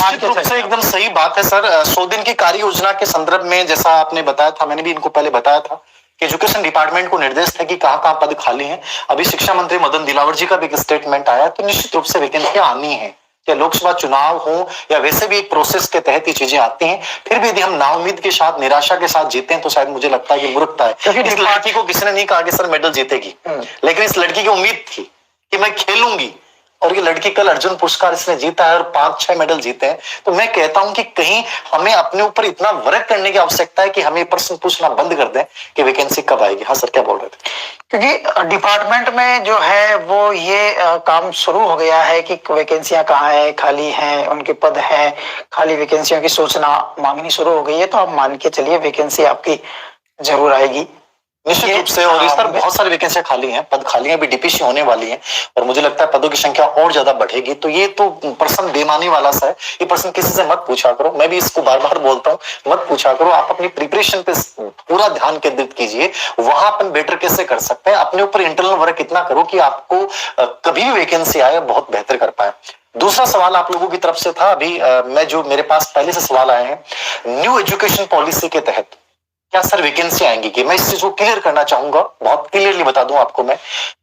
निश्चित रूप से एकदम सही बात है सर। 100 दिन की कार्य योजना के संदर्भ में जैसा आपने बताया था, मैंने भी इनको पहले बताया था कि एजुकेशन डिपार्टमेंट को निर्देश है कि कहाँ-कहाँ पद खाली हैं। अभी शिक्षा मंत्री मदन दिलावर जी का भी एक स्टेटमेंट आया, तो निश्चित रूप से वैकेंसियां आनी है, या लोकसभा चुनाव हो या वैसे भी एक प्रोसेस के तहत ये चीजें आती हैं। फिर भी यदि हम नाउम्मीद के साथ, निराशा के साथ जीते हैं तो शायद मुझे लगता है कि मूर्खता है। इस लड़की को किसी ने नहीं कहा कि सर मेडल जीतेगी, लेकिन इस लड़की की उम्मीद थी कि मैं खेलूंगी, और ये लड़की कल अर्जुन पुरस्कार इसने जीता है और 5-6 मेडल जीते हैं। तो मैं कहता हूं कि कहीं हमें अपने ऊपर इतना वर्क करने की आवश्यकता है कि हम ये प्रश्न पूछना बंद कर दें कि वैकेंसी कब आएगी। हाँ सर, क्या बोल रहे थे? क्योंकि डिपार्टमेंट में जो है वो ये काम शुरू हो गया है कि वैकेंसियां कहाँ है, खाली हैं, उनके पद हैं, खाली वैकेंसियों की सूचना मांगनी शुरू हो गई है। तो आप मान के चलिए वैकेंसी आपकी जरूर आएगी निश्चित रूप से। और इस तरह बहुत सारी वैकेंसियां खाली हैं, पद खाली हैं, अभी डीपीसी होने वाली हैं और मुझे लगता है पदों की संख्या और ज्यादा बढ़ेगी। तो ये तो प्रश्न बेमानी वाला सा है, ये प्रश्न किसी से मत पूछा करो। मैं भी इसको बार बार बोलता हूँ, मत पूछा करो। आप अपनी प्रिपरेशन पे पूरा ध्यान केंद्रित कीजिए, वहां अपन बेटर कैसे कर सकते हैं। अपने ऊपर इंटरनल वर्क इतना करो कि आपको कभी भी वैकेंसी आए बहुत बेहतर कर पाए। दूसरा सवाल आप लोगों की तरफ से था अभी, मैं जो मेरे पास पहले से सवाल आए हैं, न्यू एजुकेशन पॉलिसी के तहत क्या सर वैकेंसी आएंगी? कि मैं इस चीज को क्लियर करना चाहूंगा, बहुत क्लियरली बता दूं आपको मैं।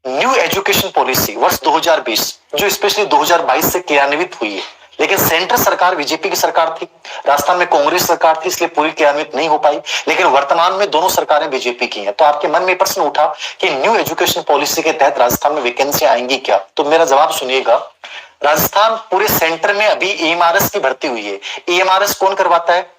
न्यू एजुकेशन पॉलिसी वर्ष 2020 जो स्पेशली 2022 से क्रियान्वित हुई है, लेकिन सेंटर सरकार बीजेपी की सरकार थी, राजस्थान में कांग्रेस सरकार थी, इसलिए पूरी क्रियान्वित नहीं हो पाई। लेकिन वर्तमान में दोनों सरकारें बीजेपी की हैं। तो आपके मन में प्रश्न उठा कि न्यू एजुकेशन पॉलिसी के तहत राजस्थान में वैकेंसी आएंगी क्या? तो मेरा जवाब सुनिएगा। राजस्थान पूरे सेंटर में अभी ईएमआरएस की भर्ती हुई है। ईएमआरएस कौन करवाता है?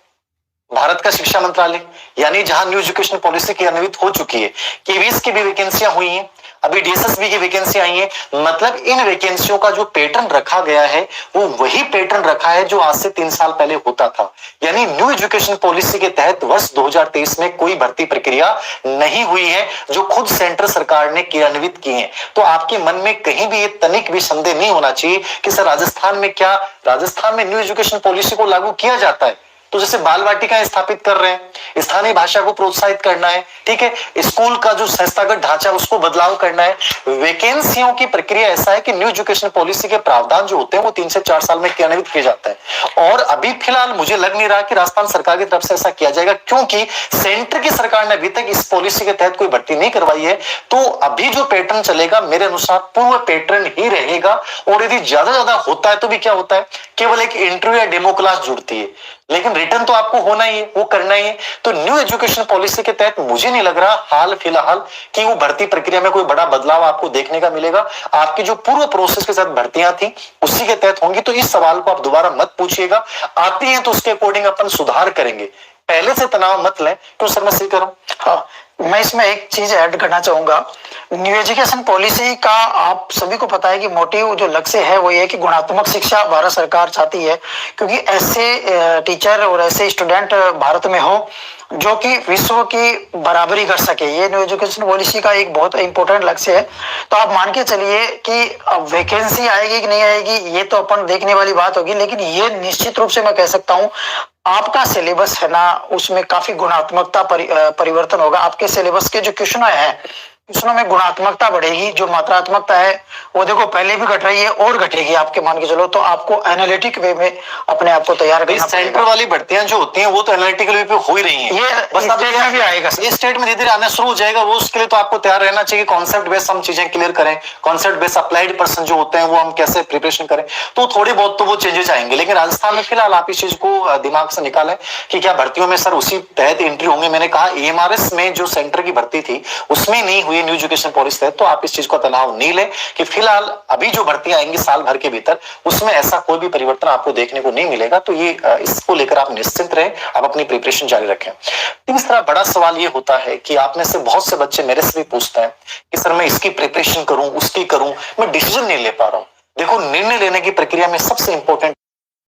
भारत का शिक्षा मंत्रालय। यानी जहां न्यू एजुकेशन पॉलिसी क्रियान्वित हो चुकी है, केवीएस की भी वैकेंसियां हुई हैं, अभी डीएसएसबी की वैकेंसी आई है। मतलब इन वैकेंसियों का जो पैटर्न रखा गया है वो वही पैटर्न रखा है जो आज से 3 साल पहले होता था। यानी न्यू एजुकेशन पॉलिसी के तहत वर्ष 2023 में कोई भर्ती प्रक्रिया नहीं हुई है जो खुद सेंटर सरकार ने क्रियान्वित की है। तो आपके मन में कहीं भी ये तनिक भी संदेह नहीं होना चाहिए कि सर राजस्थान में न्यू एजुकेशन पॉलिसी को लागू किया जाता है। तो जैसे बाल वाटिकाएं स्थापित कर रहे हैं, स्थानीय भाषा को प्रोत्साहित करना है, ठीक है, स्कूल का जो संस्थागत ढांचा उसको बदलाव करना है। वैकेंसियों की प्रक्रिया ऐसा है कि न्यू एजुकेशन पॉलिसी के प्रावधान जो होते हैं वो 3 से 4 साल में क्रियान्वित किया जाता है। और अभी फिलहाल मुझे लग नहीं रहा कि राजस्थान सरकार की तरफ से ऐसा किया जाएगा, क्योंकि सेंटर की सरकार ने अभी तक इस पॉलिसी के तहत कोई भर्ती नहीं करवाई है। तो अभी जो पैटर्न चलेगा मेरे अनुसार पूर्व पैटर्न ही रहेगा। और यदि ज्यादा होता है तो भी क्या होता है, केवल एक इंटरव्यू या डेमो क्लास जुड़ती है, लेकिन रिटर्न तो आपको होना ही है, वो करना ही है। तो न्यू एजुकेशन पॉलिसी के तहत मुझे नहीं लग रहा हाल फिलहाल कि वो भर्ती प्रक्रिया में कोई बड़ा बदलाव आपको देखने का मिलेगा। आपकी जो पूर्व प्रोसेस के साथ भर्तियां थी उसी के तहत होंगी। तो इस सवाल को आप दोबारा मत पूछिएगा, आती हैं तो उसके अकॉर्डिंग अपन सुधार करेंगे, पहले से तनाव मत लें। तो सर मैं सही करूं? हाँ, मैं इसमें एक चीज ऐड करना चाहूंगा। न्यू एजुकेशन पॉलिसी का आप सभी को पता है कि मोटिव जो लक्ष्य है वो ये है कि गुणात्मक शिक्षा भारत सरकार चाहती है, क्योंकि ऐसे टीचर और ऐसे स्टूडेंट भारत में हो जो कि विश्व की बराबरी कर सके। ये न्यू एजुकेशन पॉलिसी का एक बहुत इंपॉर्टेंट लक्ष्य है। तो आप मान के चलिए कि अब वैकेंसी आएगी कि नहीं आएगी ये तो अपन देखने वाली बात होगी, लेकिन ये निश्चित रूप से मैं कह सकता हूँ आपका सिलेबस है ना, उसमें काफी गुणात्मकता परिवर्तन होगा। आपके सिलेबस के जो क्वेश्चन है क्वेश्चनों में गुणात्मकता बढ़ेगी, जो मात्रात्मकता है वो देखो पहले भी घट रही है और घटेगी आपके मान के चलो। तो आपको एनालिटिक वे में अपने आप को तैयार करना। सेंटर वाली भर्तियां जो होती हैं वो तो एनालिटिकल वे पे हो ही रही हैं, ये बस स्टेट में भी आएगा, ये स्टेट में धीरे धीरे आना शुरू हो जाएगा। वो उसके लिए तो आपको तैयार रहना चाहिए। कॉन्सेप्ट बेस्ड हम चीजें क्लियर करें, कॉन्सेप्ट बेस्ड अप्लाइड पर्सन जो होते हैं वो हम कैसे प्रिपरेशन करें, तो थोड़ी बहुत तो वो चेंजेस आएंगे। लेकिन राजस्थान में फिलहाल आप इस चीज को दिमाग से निकालें कि क्या भर्तियों में सर उसी तहत एंट्री होंगे। मैंने कहा ईएमआरएस में जो सेंटर की भर्ती थी उसमें नहीं हुई न्यू एजुकेशन पॉलिसी, तो आप इस चीज को तनाव नहीं लें कि फिलहाल अभी जो भर्तियां आएंगी साल भर के भीतर उसमें ऐसा कोई भी परिवर्तन आपको देखने को नहीं मिलेगा। तो ये इसको लेकर आप निश्चिंत रहें, आप अपनी प्रिपरेशन जारी रखें। तीसरा बड़ा सवाल ये होता है कि आप में से बहुत से बच्चे मेरे से भी पूछते हैं कि सर मैं इसकी प्रिपरेशन करूं, उसकी करूं, मैं डिसीजन नहीं ले पा रहा हूं। देखो, निर्णय लेने की प्रक्रिया में सबसे इंपॉर्टेंट